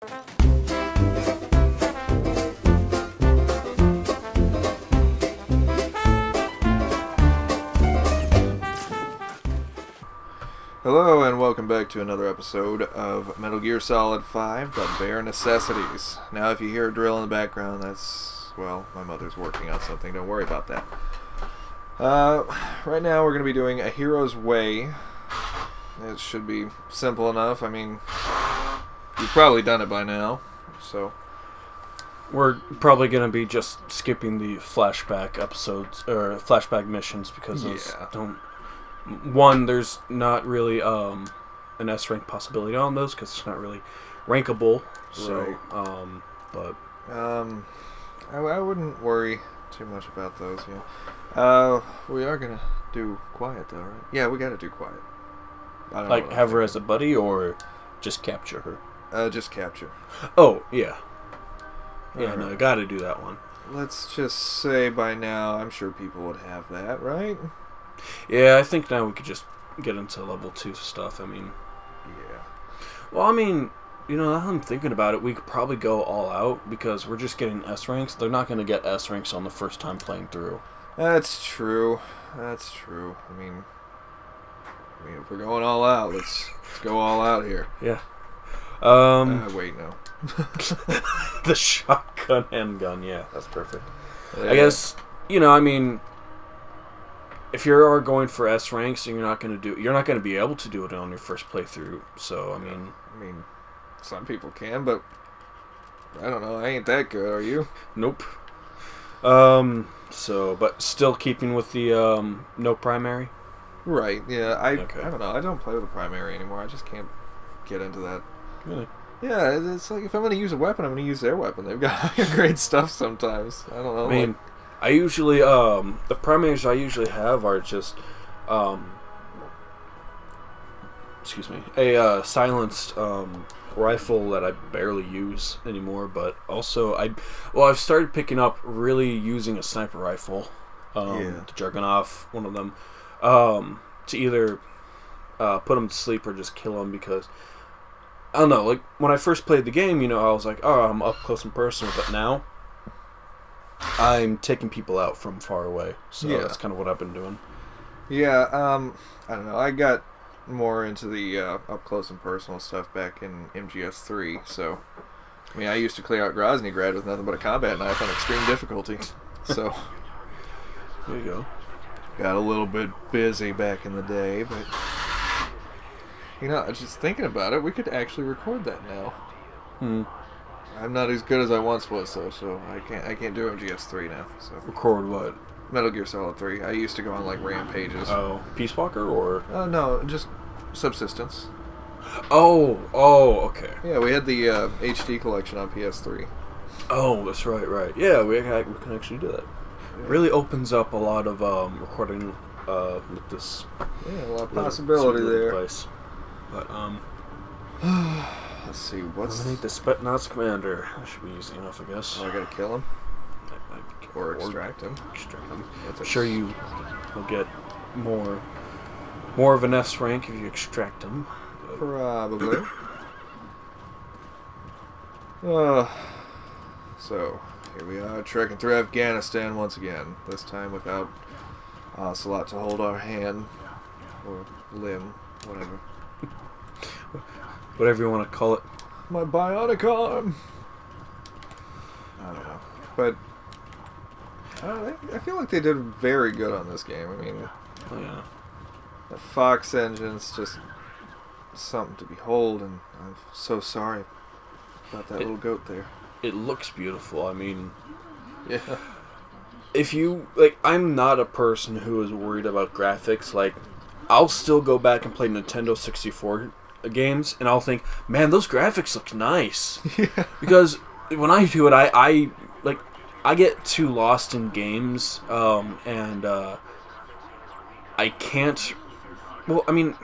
Hello and welcome back to another episode of Metal Gear Solid 5, The Bare Necessities. Now if you hear a drill in the background, that's, well, my mother's working on something, don't worry about that. Right now we're going to be doing A Hero's Way. It should be simple enough, I mean, you've probably done it by now, so... We're probably going to be just skipping the flashback episodes, or flashback missions, because those don't... One, there's not really an S-rank possibility on those because it's not really rankable. So, right. I wouldn't worry too much about those. Yeah, we are gonna do quiet though, right? Yeah, we gotta do quiet. I don't like have her as a buddy or just capture her. Just capture. Oh yeah. Yeah, right. No, I gotta do that one. Let's just say by now, I'm sure people would have that, right? Yeah, I think now we could just get into level 2 stuff. I mean... Yeah. Well, I mean, you know, now I'm thinking about it, we could probably go all out because we're just getting S ranks. They're not going to get S ranks on the first time playing through. That's true. That's true. I mean, if we're going all out, let's go all out here. Yeah. Wait, no. The shotgun handgun, yeah, that's perfect. Yeah. I guess, you know, I mean... If you are going for S ranks, and you're not going to be able to do it on your first playthrough. So I mean, some people can, but I don't know. I ain't that good. Are you? Nope. But still keeping with the no primary. Right. Yeah. I don't know. I don't play with the primary anymore. I just can't get into that. Really? Yeah. It's like if I'm going to use a weapon, I'm going to use their weapon. They've got great stuff sometimes. I don't know. I mean. I usually, the primaries I usually have are just, a silenced rifle that I barely use anymore, but also, I've started picking up really using a sniper rifle, the G.S.F, one of them, to either put them to sleep or just kill them because, I don't know, like, when I first played the game, you know, I was like, oh, I'm up close and personal, but now... I'm taking people out from far away, so that's kind of what I've been doing. Yeah, I don't know. I got more into the up close and personal stuff back in MGS3. So, I mean, I used to clear out Groznygrad with nothing but a combat knife on extreme difficulty. So, there you go. Got a little bit busy back in the day, but you know, just thinking about it, we could actually record that now. I'm not as good as I once was, so I can't do MGS3 now. So record what? Metal Gear Solid 3. I used to go on like rampages. Oh, Peace Walker or? No, just Subsistence. Oh, okay. Yeah, we had the HD collection on PS3. Oh, that's right. Yeah, we can actually do that. Yeah. Really opens up a lot of recording with this. Yeah, a lot of possibility there. Device. But let's see, what's... Eliminate the Spetsnaz commander. That should be easy enough, I guess. Oh, I gotta kill him? Or extract him. I'm sure you will get more of an S rank if you extract him. Probably. So, here we are, trekking through Afghanistan once again. This time without Ocelot to hold our hand. Or limb, whatever. Whatever you want to call it. My bionic arm! I don't know. But I feel like they did very good on this game. I mean, the Fox engine's just something to behold, and I'm so sorry about that little goat there. It looks beautiful. I mean, yeah. If you, like, I'm not a person who is worried about graphics. Like, I'll still go back and play Nintendo 64 games, and I'll think, man, those graphics look nice. Yeah. Because when I do it, I get too lost in games, and I can't. Well, I mean,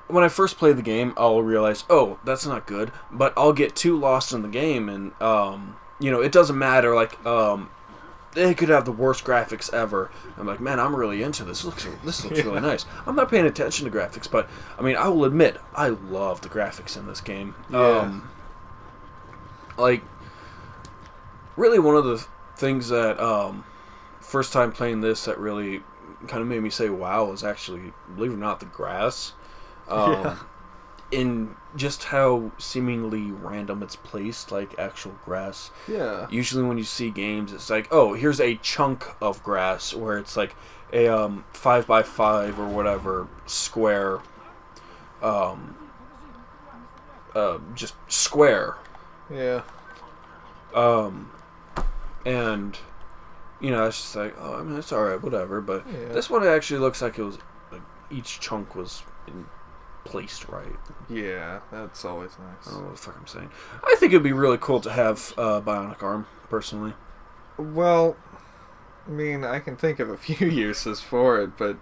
when I first play the game, I'll realize, oh, that's not good. But I'll get too lost in the game, and you know, it doesn't matter. Like, they could have the worst graphics ever. I'm like, man, I'm really into this. This looks really nice. I'm not paying attention to graphics, but I mean, I will admit, I love the graphics in this game. Yeah. Like, really, one of the things that first time playing this that really kind of made me say wow was actually, believe it or not, the grass. In just how seemingly random it's placed, like actual grass. Yeah. Usually when you see games, it's like, oh, here's a chunk of grass, where it's like a 5x5 or whatever square, just square. Yeah. And you know, it's just like, oh, I mean, it's all right, whatever. But this one actually looks like it was like each chunk was placed right. Yeah, that's always nice. I don't know what the fuck I'm saying. I think it'd be really cool to have bionic arm, personally. Well, I mean, I can think of a few uses for it, but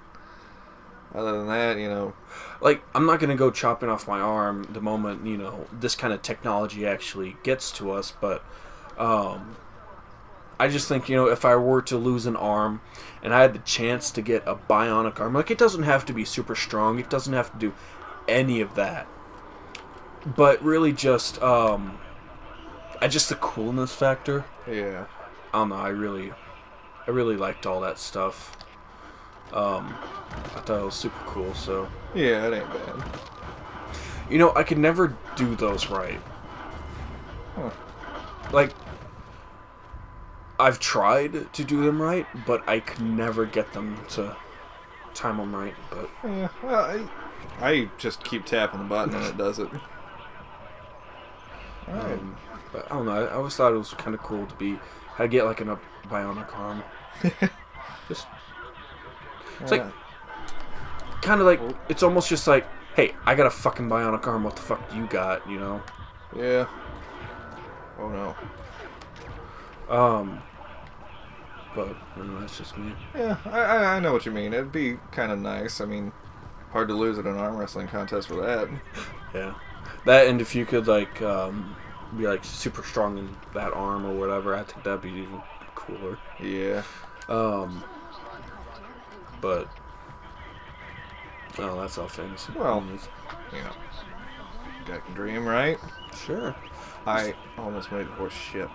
other than that, you know... Like, I'm not going to go chopping off my arm the moment, you know, this kind of technology actually gets to us, but I just think, you know, if I were to lose an arm and I had the chance to get a bionic arm, like, it doesn't have to be super strong, it doesn't have to do any of that, but really just just the coolness factor. Yeah. I don't know, I really liked all that stuff. I thought it was super cool. So yeah, it ain't bad. You know, I could never do those right. Huh. Like, I've tried to do them right, but I could never get them to time them right. But yeah, well, I just keep tapping the button and it does it. Alright. But I don't know. I always thought it was kind of cool to get like a bionic arm. Just it's like kind of like it's almost just like, hey, I got a fucking bionic arm. What the fuck do you got? You know? Yeah. Oh no. But that's just me. Yeah, I know what you mean. It'd be kind of nice. I mean, hard to lose at an arm wrestling contest for that. Yeah, that, and if you could like be like super strong in that arm or whatever, I think that'd be even cooler. Yeah. But oh, that's all things. Well, you know, guy can dream, right? Sure. I almost made horse shit.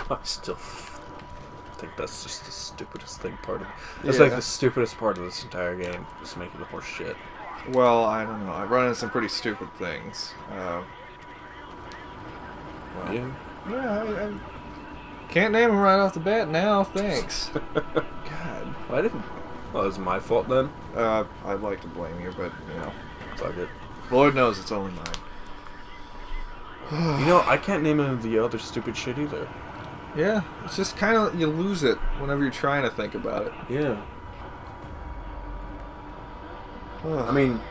I still think that's just the stupidest thing part of it. That's Yeah. like the stupidest part of this entire game, just making the horse shit. Well, I don't know. I've run into some pretty stupid things. Well, Yeah. Yeah, I can't name them right off the bat now. Thanks. God. Well, I didn't. Well, it's my fault then. I'd like to blame you, but you know, Fuck it. Lord knows it's only mine. You know, I can't name any of the other stupid shit either. Yeah, it's just kind of, you lose it whenever you're trying to think about it. Yeah. I mean,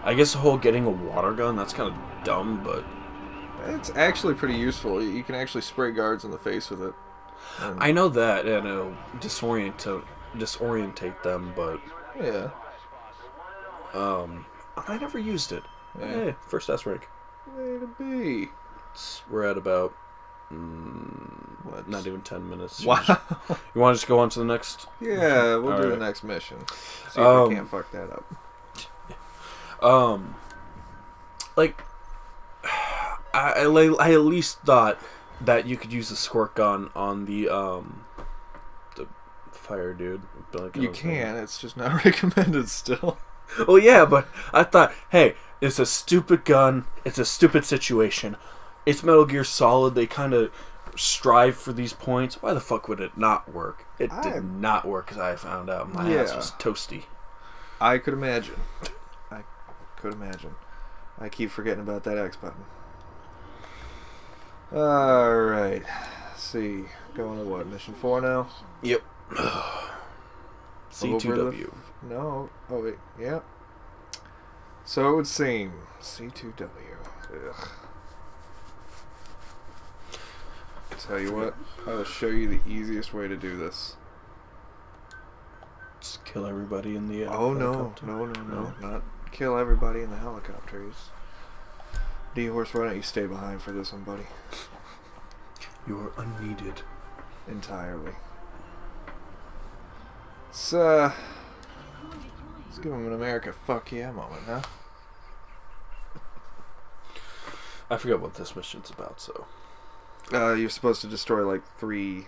I guess the whole getting a water gun, that's kind of dumb, but it's actually pretty useful. You can actually spray guards in the face with it. I know that, and it'll disorientate them, but Yeah. I never used it. Yeah. Hey, first S rank. Way to be. We're at about not even 10 minutes. Wow. You want to just go on to the next? Yeah, we'll do Alright. the next mission. See if we can't fuck that up. Like, I at least thought that you could use the squirt gun on the fire dude. You can, it's just not recommended still. Well, yeah, but I thought, hey, it's a stupid gun. It's a stupid situation. It's Metal Gear Solid. They kind of strive for these points. Why the fuck would it not work? It did not work, as I found out. My ass was toasty. I could imagine. I keep forgetting about that X button. Alright. Let's see. Going to what? Mission 4 now? Yep. C2W. No. Oh, wait. Yep. So it would seem. C2W. Ugh. Tell you what. I will show you the easiest way to do this. Just kill everybody in the Oh, no. helicopter. No. Not kill everybody in the helicopters. D-Horse, why don't you stay behind for this one, buddy? You are unneeded. Entirely. Let's give him an America fuck yeah moment, huh? I forget what this mission's about, so... You're supposed to destroy, like, 3...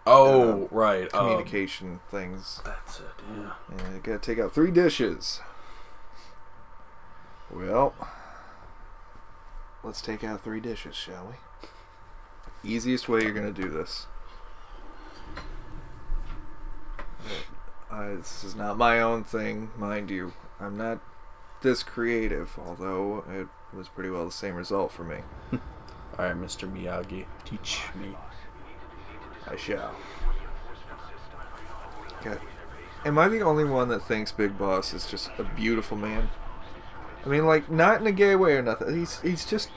right. Communication things. That's it, yeah. And you gotta take out 3 dishes. Well... Let's take out 3 dishes, shall we? Easiest way you're gonna do this. This is not my own thing, mind you. I'm not this creative, although it was pretty well the same result for me. Alright, Mr. Miyagi, teach me. I shall. Okay. Am I the only one that thinks Big Boss is just a beautiful man? I mean, like, not in a gay way or nothing. He's just,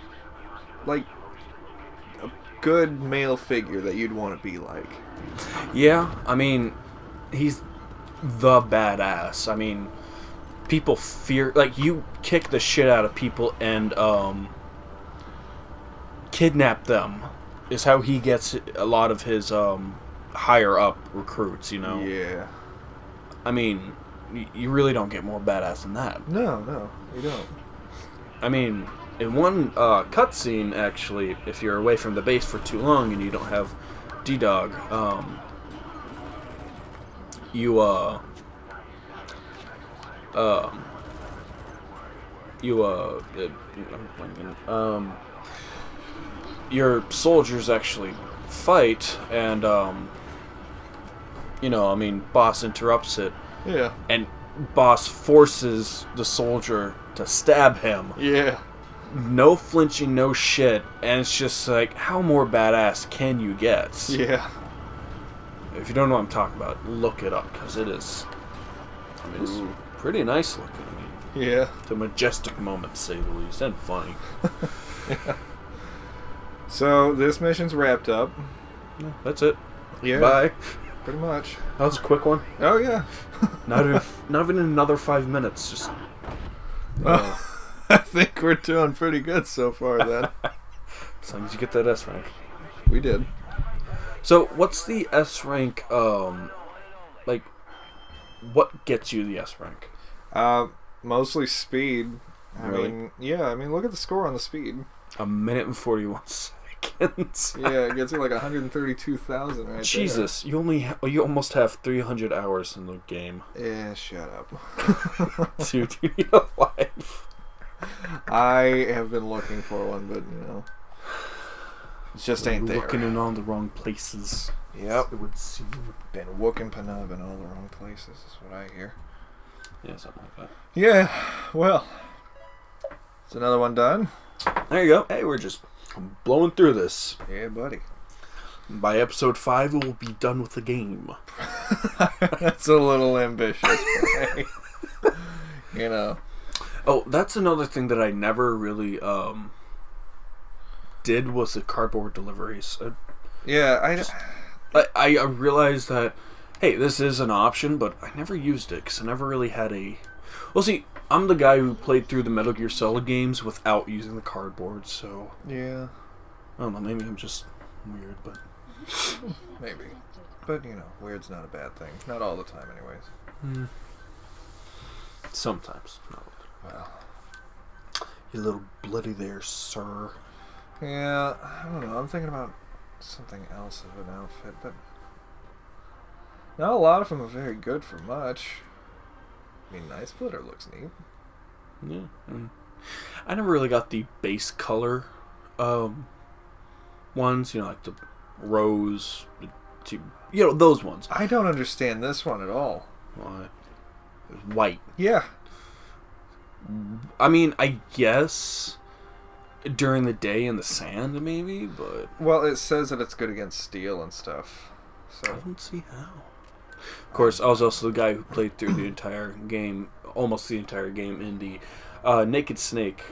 like, a good male figure that you'd want to be like. Yeah, I mean, he's the badass. I mean, people fear... Like, you kick the shit out of people and, kidnap them is how he gets a lot of his, higher-up recruits, you know? Yeah. I mean, you really don't get more badass than that. No, you don't. I mean, in one cutscene, actually, if you're away from the base for too long and you don't have D-Dog, your soldiers actually fight, and, you know, I mean, Boss interrupts it. Yeah. And Boss forces the soldier to stab him. Yeah. No flinching, no shit. And it's just like, how more badass can you get? Yeah. If you don't know what I'm talking about, look it up, because it is... I mean, it's pretty nice looking. I mean, yeah. it's a majestic moment, to say the least, and funny. Yeah. So, this mission's wrapped up. Yeah, that's it. Yeah. Bye. Pretty much. That was a quick one. Oh, yeah. Not even another 5 minutes. Just. Well, I think we're doing pretty good so far, then. As long as you get that S rank. We did. So, what's the S rank? Like, what gets you the S rank? Mostly speed. Really? I mean, look at the score on the speed. 1 minute and 41 seconds. Yeah, it gets you like 132,000 right Jesus, there. You almost have 300 hours in the game. Yeah, shut up. Dude, you need a life. I have been looking for one, but you know, it just ain't there. Looking in all the wrong places. Yep. It would seem. Been wooking Panub in all the wrong places, is what I hear. Yeah, something like that. Yeah, well, it's another one done. There you go. Hey, we're just blowing through this. Yeah, buddy. By episode 5, we'll be done with the game. That's a little ambitious, but hey, you know. Oh, that's another thing that I never really did was the cardboard deliveries. Yeah, I realized that, hey, this is an option, but I never used it because I never really had a... Well, see, I'm the guy who played through the Metal Gear Solid games without using the cardboard, so... Yeah. I don't know, maybe I'm just weird, but... Maybe. But, you know, weird's not a bad thing. Not all the time, anyways. Sometimes. Not all the time. Well, you little bloody there, sir. Yeah, I don't know. I'm thinking about something else of an outfit, but... Not a lot of them are very good for much. I mean, Night Splitter looks neat. Yeah, I mean, I never really got the base color ones, you know, like the rose, you know, those ones. I don't understand this one at all. Why? It's white. Yeah. I mean, I guess during the day in the sand, maybe, but... Well, it says that it's good against steel and stuff, so... I don't see how. Of course, I was also the guy who played through the entire game, almost the entire game, in the Naked Snake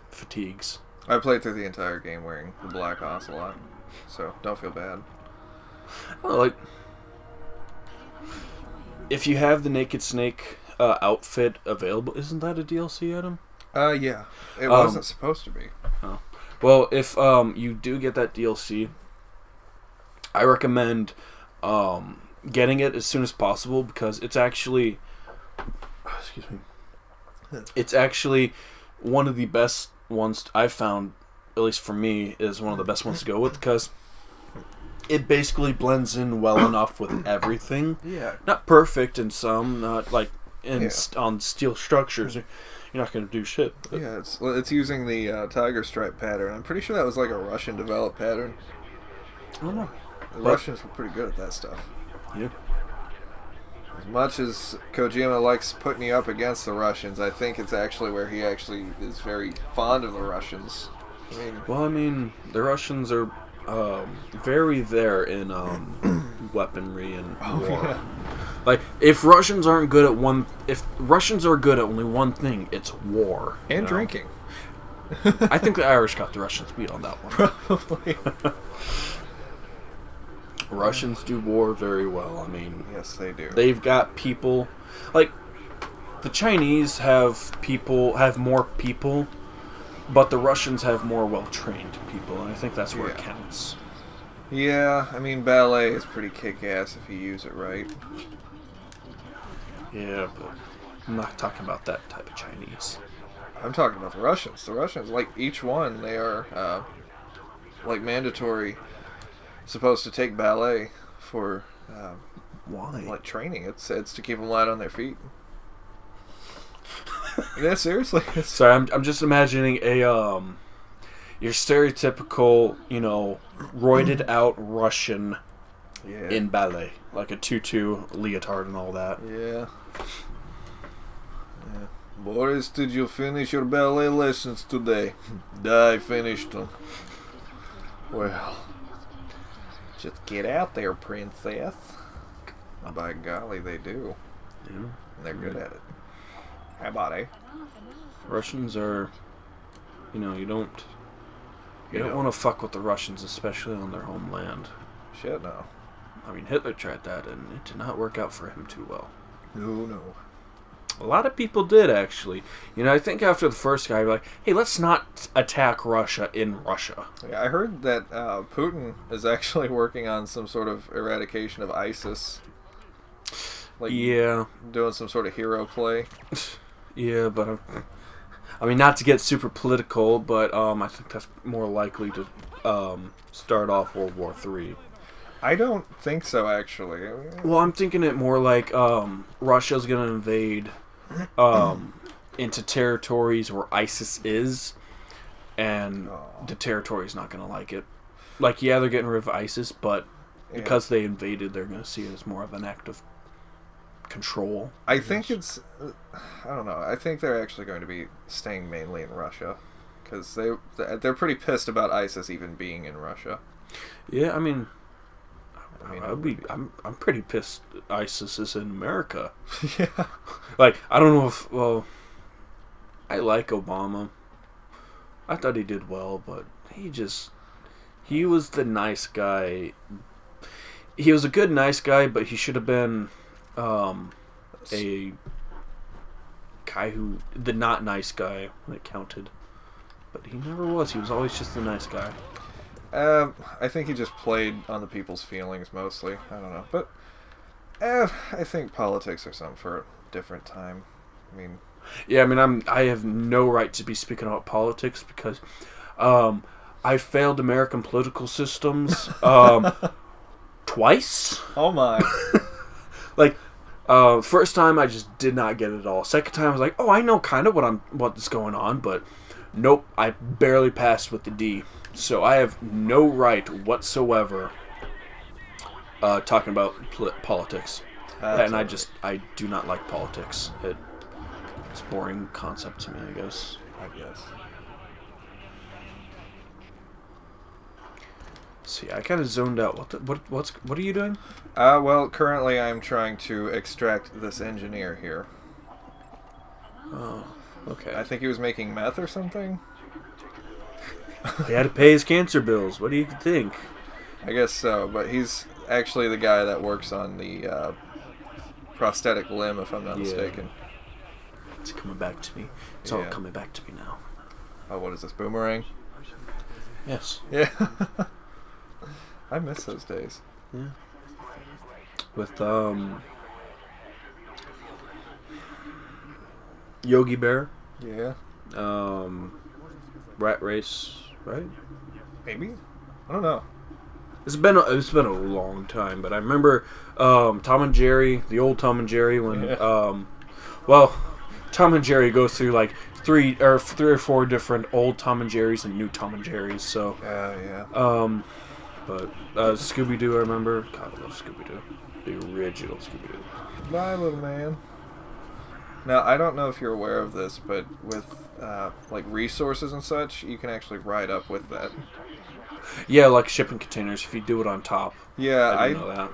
fatigues. I played through the entire game wearing the Black Ocelot, so don't feel bad. Oh, like, if you have the Naked Snake outfit available, isn't that a DLC item? Yeah. It wasn't supposed to be. Oh. Well, if you do get that DLC, I recommend getting it as soon as possible because it's actually, excuse me, it's actually one of the best ones I've found, at least for me, is one of the best ones to go with because it basically blends in well enough with everything. Yeah. Not perfect in some, not like on steel structures. You're not going to do shit. But. Yeah, it's using the tiger stripe pattern. I'm pretty sure that was like a Russian developed pattern. I don't know. The Russians were pretty good at that stuff. Yeah. As much as Kojima likes putting you up against the Russians, I think it's actually where he actually is very fond of the Russians. I mean, the Russians are very there in weaponry and war. Yeah. Like, if Russians aren't good at if Russians are good at only one thing, it's war and drinking. I think the Irish got the Russians beat on that one. Probably. Russians do war very well. I mean, yes, they do. They've got people like the Chinese have more people, but the Russians have more well-trained people, and I think that's where it counts. Yeah, I mean, ballet is pretty kick-ass if you use it right. Yeah, but I'm not talking about that type of Chinese. I'm talking about the Russians. The Russians, like each one, they are like mandatory, supposed to take ballet for why? Like training. It's to keep them light on their feet. Yeah, seriously. Sorry, I'm just imagining a your stereotypical, roided out Russian in ballet, like a tutu, leotard, and all that. Yeah. Boris, did you finish your ballet lessons today? I finished them. Well, just get out there, princess. By golly, they do. Yeah. And they're good at it. How about it? Russians are, you don't want to fuck with the Russians, especially on their homeland. Shit, no. I mean, Hitler tried that, and it did not work out for him too well. No. A lot of people did, actually. I think after the first guy, like, hey, let's not attack Russia in Russia. Yeah, I heard that Putin is actually working on some sort of eradication of ISIS. Like, doing some sort of hero play. Yeah, but I mean, not to get super political, but I think that's more likely to start off World War III. I don't think so, actually. Well, I'm thinking it more like Russia's going to invade into territories where ISIS is, and the territory's not going to like it. Like, yeah, they're getting rid of ISIS, but because they invaded, they're going to see it as more of an act of control. I think it's... I don't know. I think they're actually going to be staying mainly in Russia, because they're pretty pissed about ISIS even being in Russia. Yeah, I mean, I'm pretty pissed ISIS is in America. Yeah. Like, I don't know if, I like Obama. I thought he did well, but he was the nice guy. He was a good nice guy, but he should have been a guy the not nice guy when it counted. But he never was. He was always just the nice guy. I think he just played on the people's feelings mostly. I don't know. But I think politics are something for a different time. I mean... Yeah, I mean, I have no right to be speaking about politics because I failed American political systems twice. Oh my. Like, first time I just did not get it at all. Second time I was like, oh, I know kind of what's going on, but nope, I barely passed with the D. So I have no right whatsoever talking about politics. And I do not like politics. It's a boring concept to me, I guess. See, I kind of zoned out. What are you doing? Well, currently I'm trying to extract this engineer here. Oh, okay. I think he was making meth or something. He had to pay his cancer bills. What do you think? I guess so, but he's actually the guy that works on the prosthetic limb, if I'm not mistaken. It's coming back to me. It's all coming back to me now. Oh, what is this, Boomerang? Yes. Yeah. I miss those days. Yeah. With Yogi Bear. Yeah. Rat Race, right? Maybe. I don't know. It's been a long time, but I remember Tom and Jerry, the old Tom and Jerry, when Tom and Jerry goes through like three or four different old Tom and Jerrys and new Tom and Jerrys. So but Scooby Doo, I remember. God, I love Scooby Doo, the original Scooby Doo. Bye, little man. Now, I don't know if you're aware of this, but with like resources and such, you can actually ride up with that. Yeah, like shipping containers, if you do it on top. Yeah, I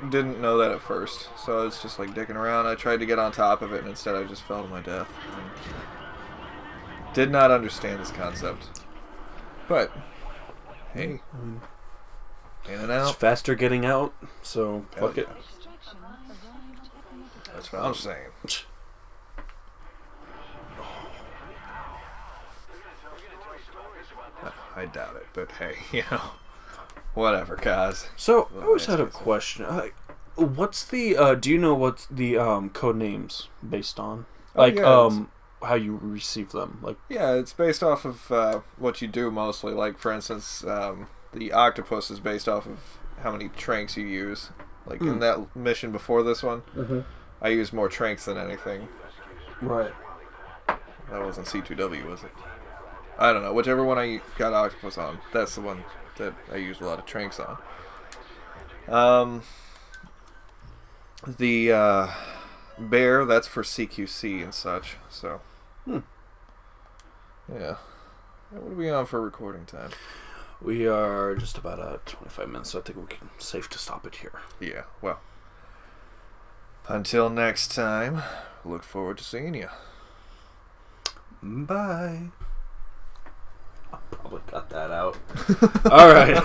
didn't know that at first. So I was just like dicking around. I tried to get on top of it, and instead I just fell to my death. Did not understand this concept. But, hey. In and out. It's faster getting out, so fuck it. That's what I'm saying. I doubt it, but hey, whatever, guys. So, I always had a question. What's the, do you know what's the code names based on? Like, how you receive them? Like, yeah, it's based off of what you do mostly. Like, for instance, the octopus is based off of how many tranks you use. Like, in that mission before this one, I used more tranks than anything. Right. That wasn't C2W, was it? I don't know. Whichever one I got octopus on, that's the one that I used a lot of tranks on. The bear, that's for CQC and such. So, yeah. What are we on for recording time? We are just about at 25 minutes, so I think we're safe to stop it here. Yeah, well. Until next time, look forward to seeing you. Bye. I'll probably cut that out. All right.